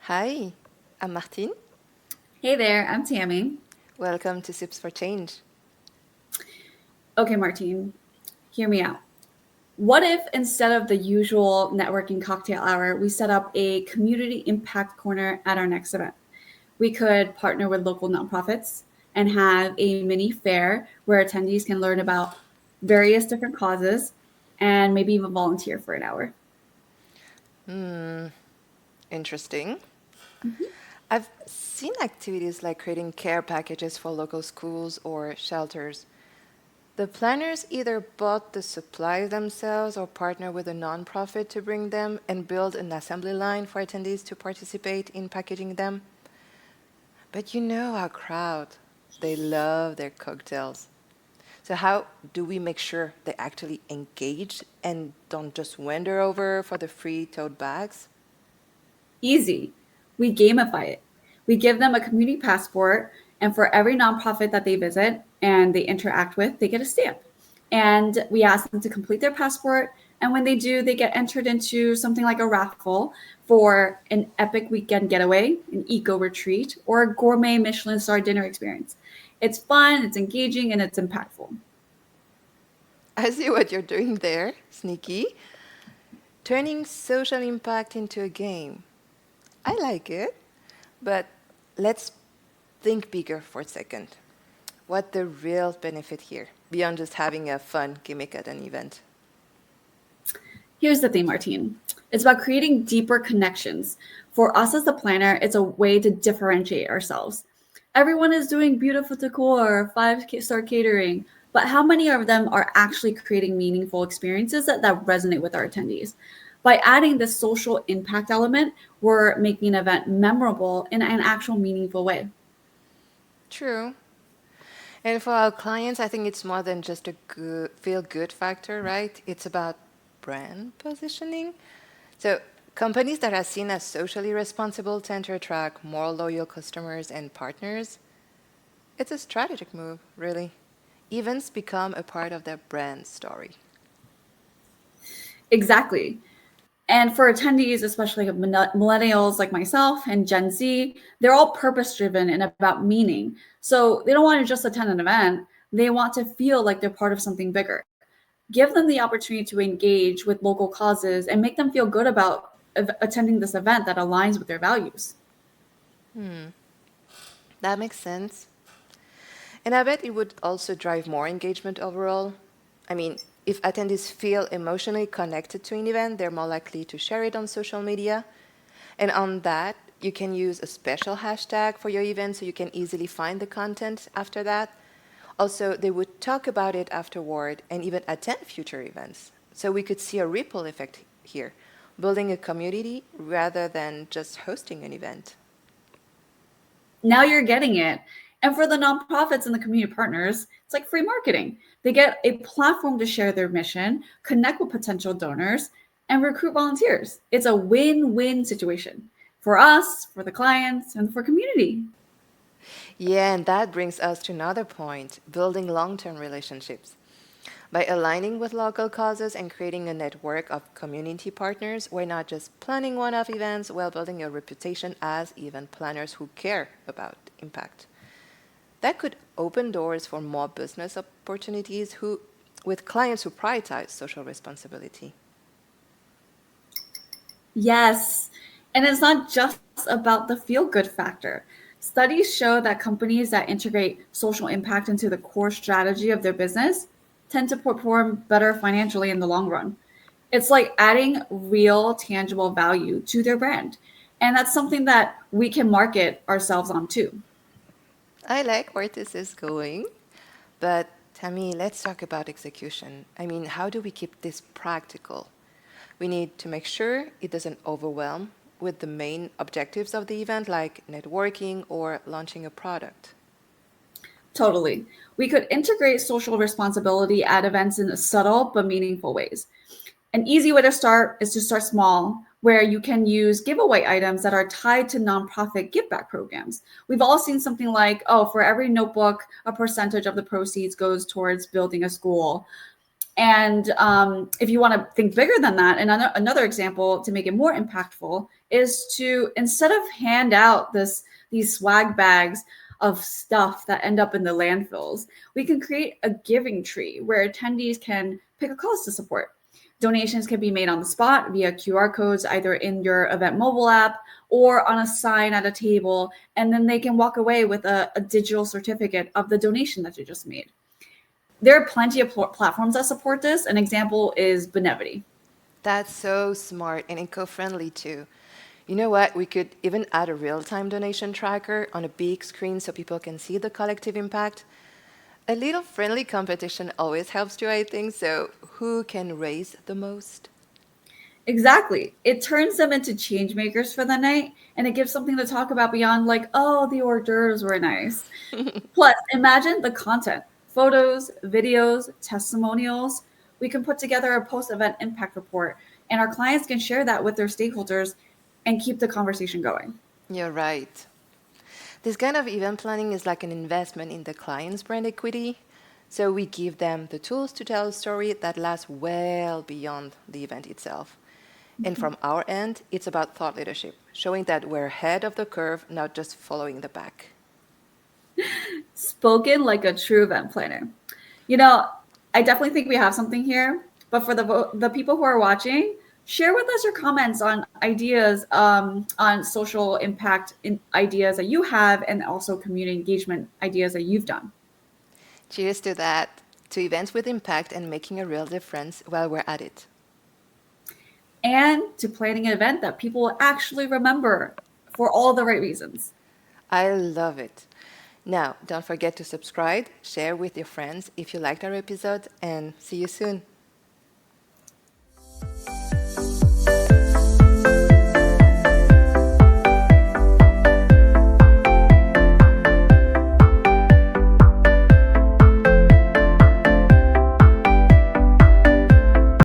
Hi, I'm Martine. Hey there, I'm Tammy. Welcome to Sips for Change. Okay, Martine, hear me out. What if instead of the usual networking cocktail hour, we set up a community impact corner at our next event? We could partner with local nonprofits and have a mini fair where attendees can learn about various different causes and maybe even volunteer for an hour. Interesting. Mhm. I've seen activities like creating care packages for local schools or shelters. The planners either bought the supplies themselves or partner with a nonprofit to bring them and build an assembly line for attendees to participate in packaging them. But you know our crowd, they love their cocktails. So, how do we make sure they actually engage and don't just wander over for the free tote bags? Easy. We gamify it. We give them a community passport, and for every nonprofit that they visit and they interact with, they get a stamp. And we ask them to complete their passport. And when they do, they get entered into something like a raffle for an epic weekend getaway, an eco retreat, or a gourmet Michelin star dinner experience. It's fun, it's engaging, and it's impactful. I see what you're doing there, sneaky. Turning social impact into a game. I like it, but let's think bigger for a second. What the real benefit here, beyond just having a fun gimmick at an event? Here's the thing, Martine. It's about creating deeper connections. For us as the planner, it's a way to differentiate ourselves. Everyone is doing beautiful decor, five-star catering, but how many of them are actually creating meaningful experiences that resonate with our attendees? By adding this social impact element, we're making an event memorable in an actual meaningful way. True. And for our clients, I think it's more than just a good, feel good factor, right? It's about brand positioning. So, companies that are seen as socially responsible tend to attract more loyal customers and partners. It's a strategic move, really. Events become a part of their brand story. Exactly. And for attendees, especially millennials like myself and Gen Z, they're all purpose driven and about meaning. So they don't want to just attend an event, they want to feel like they're part of something bigger. Give them the opportunity to engage with local causes and make them feel good about attending this event that aligns with their values. That makes sense. And I bet it would also drive more engagement overall. I mean, if attendees feel emotionally connected to an event, they're more likely to share it on social media. And on that, you can use a special hashtag for your event so you can easily find the content after that. Also, they would talk about it afterward and even attend future events. So we could see a ripple effect here, building a community rather than just hosting an event. Now you're getting it. And for the nonprofits and the community partners, it's like free marketing. They get a platform to share their mission, connect with potential donors, and recruit volunteers. It's a win win situation for us, for the clients, and for community. Yeah, and that brings us to another point, building long term relationships. By aligning with local causes and creating a network of community partners, we're not just planning one off events, we're building a reputation as event planners who care about impact. That could open doors for more business opportunities with clients who prioritize social responsibility. Yes. And it's not just about the feel good factor. Studies show that companies that integrate social impact into the core strategy of their business tend to perform better financially in the long run. It's like adding real, tangible value to their brand. And that's something that we can market ourselves on too. I like where this is going, but Tammy, let's talk about execution. I mean, how do we keep this practical? We need to make sure it doesn't overwhelm with the main objectives of the event, like networking or launching a product. Totally. We could integrate social responsibility at events in subtle but meaningful ways. An easy way to start is to start small, where you can use giveaway items that are tied to nonprofit give back programs. We've all seen something like, oh, for every notebook, a percentage of the proceeds goes towards building a school. And if you want to think bigger than that, and another example to make it more impactful is to, instead of hand out these swag bags of stuff that end up in the landfills, we can create a giving tree where attendees can pick a cause to support. Donations can be made on the spot via QR codes, either in your event mobile app or on a sign at a table, and then they can walk away with a digital certificate of the donation that you just made. There are plenty of platforms that support this. An example is Benevity. That's so smart and eco-friendly too. You know what? We could even add a real-time donation tracker on a big screen so people can see the collective impact. A little friendly competition always helps too, I think. So, who can raise the most? Exactly. It turns them into change makers for the night, and it gives something to talk about beyond, like, oh, the hors d'oeuvres were nice. Plus, imagine the content: photos, videos, testimonials. We can put together a post event impact report, and our clients can share that with their stakeholders and keep the conversation going. You're right. This kind of event planning is like an investment in the client's brand equity. So we give them the tools to tell a story that lasts well beyond the event itself. And from our end, it's about thought leadership, showing that we're ahead of the curve, not just following the pack. Spoken like a true event planner. You know, I definitely think we have something here, but for the people who are watching, share with us your comments on ideas, on social impact ideas that you have, and also community engagement ideas that you've done. Cheers to that, to events with impact and making a real difference while we're at it. And to planning an event that people will actually remember for all the right reasons. I love it. Now, don't forget to subscribe, share with your friends if you liked our episode, and see you soon.